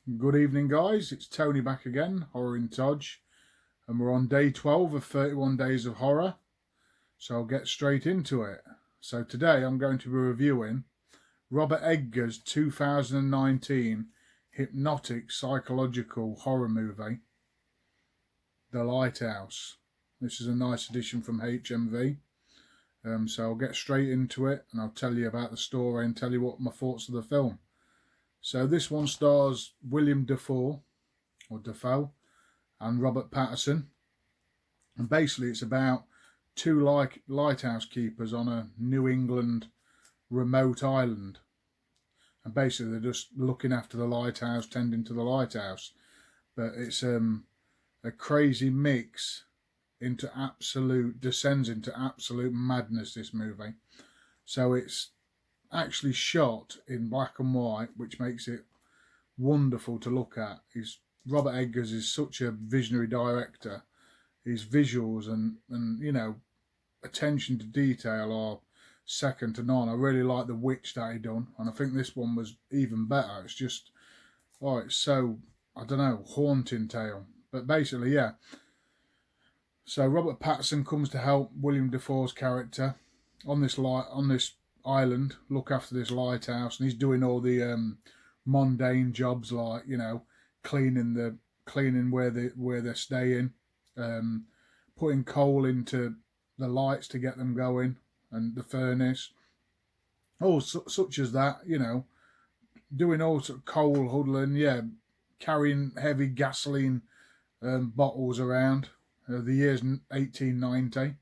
Good evening, guys. It's Tony back again, Horror in Todge, and we're on day 12 of 31 Days of Horror, so I'll get straight into it. So today I'm going to be reviewing Robert Eggers' 2019 hypnotic psychological horror movie, The Lighthouse. This is a nice addition from HMV, so I'll get straight into it and I'll tell you about the story and tell you what my thoughts of the film. So this one stars William Dafoe and Robert Pattinson, and basically it's about two lighthouse keepers on a New England remote island, and basically they're just looking after the lighthouse, tending to the lighthouse. But it's a crazy mix descends into absolute madness, this movie. So it's actually shot in black and white, which makes it wonderful to look at. Robert Eggers is such a visionary director. His visuals and attention to detail are second to none. I really like The Witch that he done, and I think this one was even better. It's just, it's so, I don't know, haunting tale. But basically, yeah. So Robert Pattinson comes to help William Dafoe's character on this island, look after this lighthouse, and he's doing all the mundane jobs, like cleaning where they're staying, putting coal into the lights to get them going, and the furnace, such as that, doing all sort of coal huddling, carrying heavy gasoline bottles around. The year's 1890.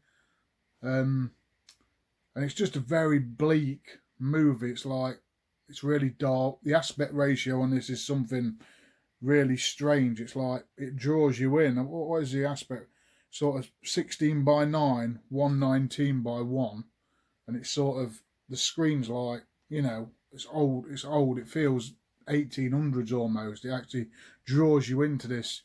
And it's just a very bleak movie. It's really dark. The aspect ratio on this is something really strange. It's like it draws you in. What is the aspect? Sort of 16 by 9, 119 by 1. And it's sort of, the screen's like, it's old. It feels 1800s almost. It actually draws you into this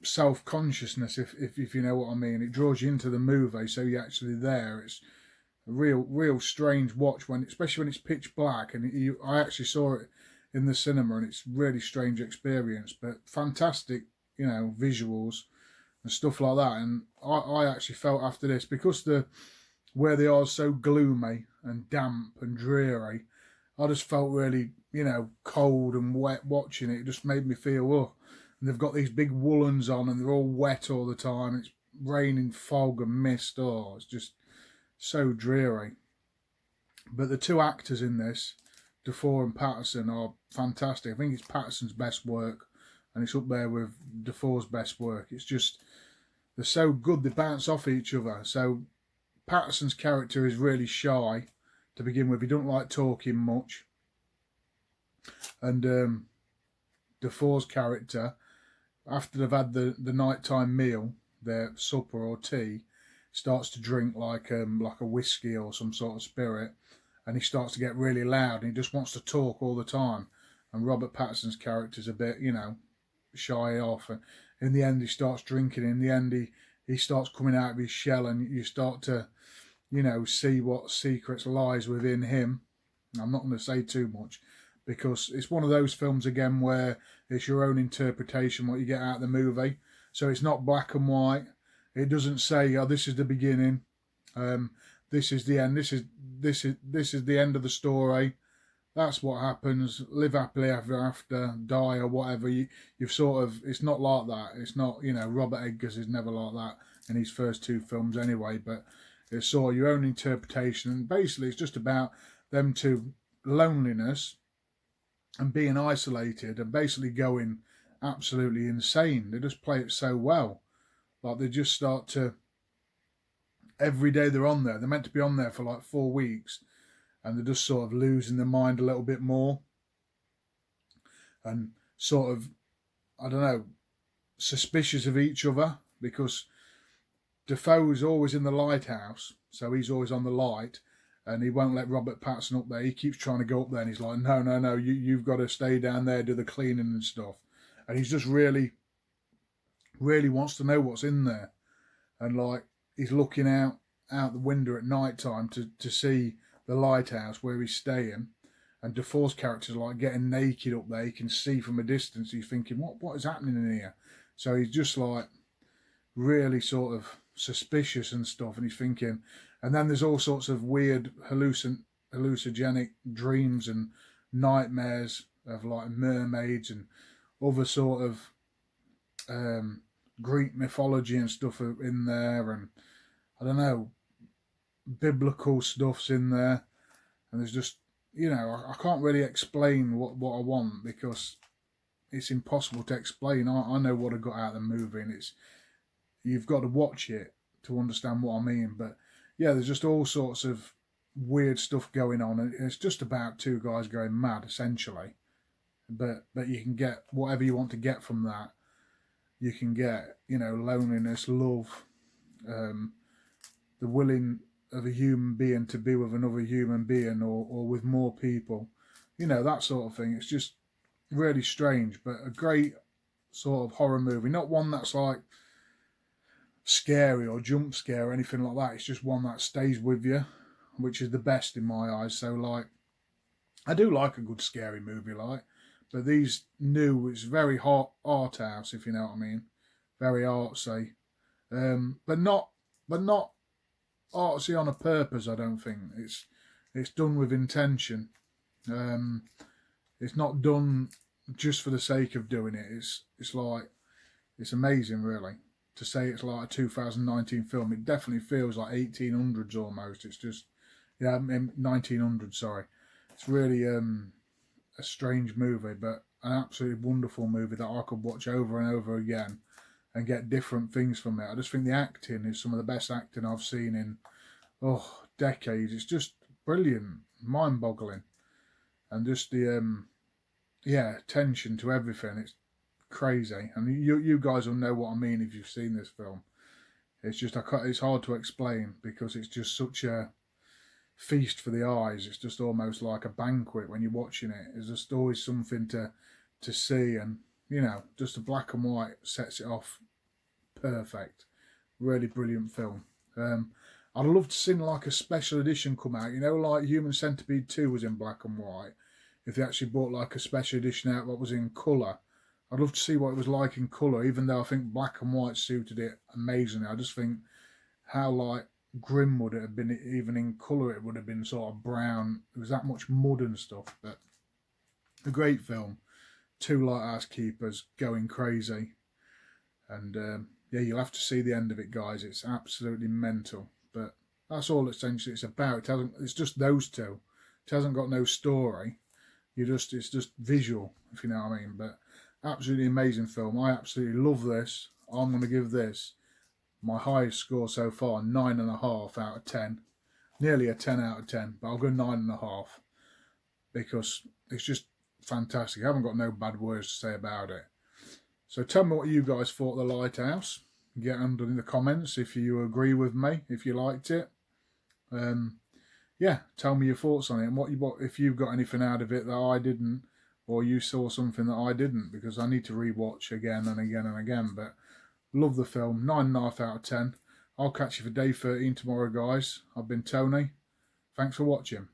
self-consciousness, if you know what I mean. It draws you into the movie, so you're actually there. It's a real strange watch, especially when it's pitch black, and I actually saw it in the cinema, and it's really strange experience, but fantastic, visuals and stuff like that. And I actually felt after this, because where they are so gloomy and damp and dreary, I just felt really, cold and wet watching it. It just made me feel, and they've got these big woolens on and they're all wet all the time. It's raining fog and mist. It's just so dreary. But the two actors in this, Dafoe and Pattinson, are fantastic. I think it's Pattinson's best work, and it's up there with Dafoe's best work. It's just, they're so good, they bounce off each other. So Pattinson's character is really shy to begin with. He don't like talking much. And Dafoe's character, after they've had the nighttime meal, their supper or tea, starts to drink like a whiskey or some sort of spirit, and he starts to get really loud and he just wants to talk all the time. And Robert Pattinson's character's a bit, shy off, and in the end he starts drinking. In the end he starts coming out of his shell, and you start to, see what secrets lies within him. I'm not going to say too much, because it's one of those films again where it's your own interpretation what you get out of the movie. So it's not black and white. It doesn't say, this is the beginning, this is the end, this is the end of the story, that's what happens, live happily ever after, die or whatever. You've sort of, it's not like that. It's not, Robert Eggers is never like that in his first two films anyway, but it's sort of your own interpretation. And basically it's just about them two, loneliness and being isolated, and basically going absolutely insane. They just play it so well. Like, they just start to, every day they're on there, they're meant to be on there for like 4 weeks, and they're just sort of losing their mind a little bit more, and sort of, I don't know, suspicious of each other, because Dafoe is always in the lighthouse, so he's always on the light, and he won't let Robert Pattinson up there. He keeps trying to go up there, and he's like, no, you've got to stay down there, do the cleaning and stuff. And he's just really wants to know what's in there. And like, he's looking out the window at night time to see the lighthouse where he's staying. and Defoe's character's like getting naked up there. You can see from a distance. He's thinking, what is happening in here? So he's just like really sort of suspicious and stuff, and he's thinking. And then there's all sorts of weird hallucinogenic dreams and nightmares of like mermaids and other sort of Greek mythology and stuff in there, and I don't know, biblical stuff's in there, and there's just, you know, I can't really explain what I want because it's impossible to explain. I know what I got out of the movie, and you've got to watch it to understand what I mean. But yeah, there's just all sorts of weird stuff going on, and it's just about two guys going mad essentially. But you can get whatever you want to get from that. You can get, you know, loneliness, love, the willing of a human being to be with another human being or with more people, you know, that sort of thing. It's just really strange, but a great sort of horror movie. Not one that's like scary or jump scare or anything like that. It's just one that stays with you, which is the best in my eyes. So like, I do like a good scary movie, like, but these new, it's very art house, if you know what I mean, very artsy, but not artsy on a purpose. I don't think it's done with intention. It's not done just for the sake of doing it. It's like, it's amazing, really, to say it's like a 2019 film. It definitely feels like 1800s almost. It's just, yeah, 1900, sorry. It's really a strange movie, but an absolutely wonderful movie that I could watch over and over again and get different things from it. I just think the acting is some of the best acting I've seen in decades. It's just brilliant, mind-boggling, and just the attention to everything. It's crazy, and you guys will know what I mean if you've seen this film. It's just, it's hard to explain because it's just such a feast for the eyes. It's just almost like a banquet when you're watching it. There's just always something to see, and you know, just the black and white sets it off perfect. Really brilliant film. I'd love to see like a special edition come out, you know, like Human Centipede 2 was in black and white. If they actually brought like a special edition out that was in colour, I'd love to see what it was like in colour, even though I think black and white suited it amazingly. I just think how like grim would it have been, even in colour it would have been sort of brown. There was that much mud and stuff, but a great film. Two lighthouse keepers going crazy, and yeah, you'll have to see the end of it, guys. It's absolutely mental, but that's all essentially it's about. It's just those two. It hasn't got no story. It's just visual, if you know what I mean. But absolutely amazing film. I absolutely love this. I'm going to give this my highest score so far, 9.5 out of 10. Nearly a 10 out of 10, but I'll go 9.5 because it's just fantastic. I haven't got no bad words to say about it. So tell me what you guys thought of The Lighthouse. Get under in the comments if you agree with me, if you liked it. Yeah, tell me your thoughts on it and what if you've got anything out of it that I didn't, or you saw something that I didn't, because I need to rewatch again and again and again. But love the film, 9.5 out of 10. I'll catch you for day 13 tomorrow, guys. I've been Tony. Thanks for watching.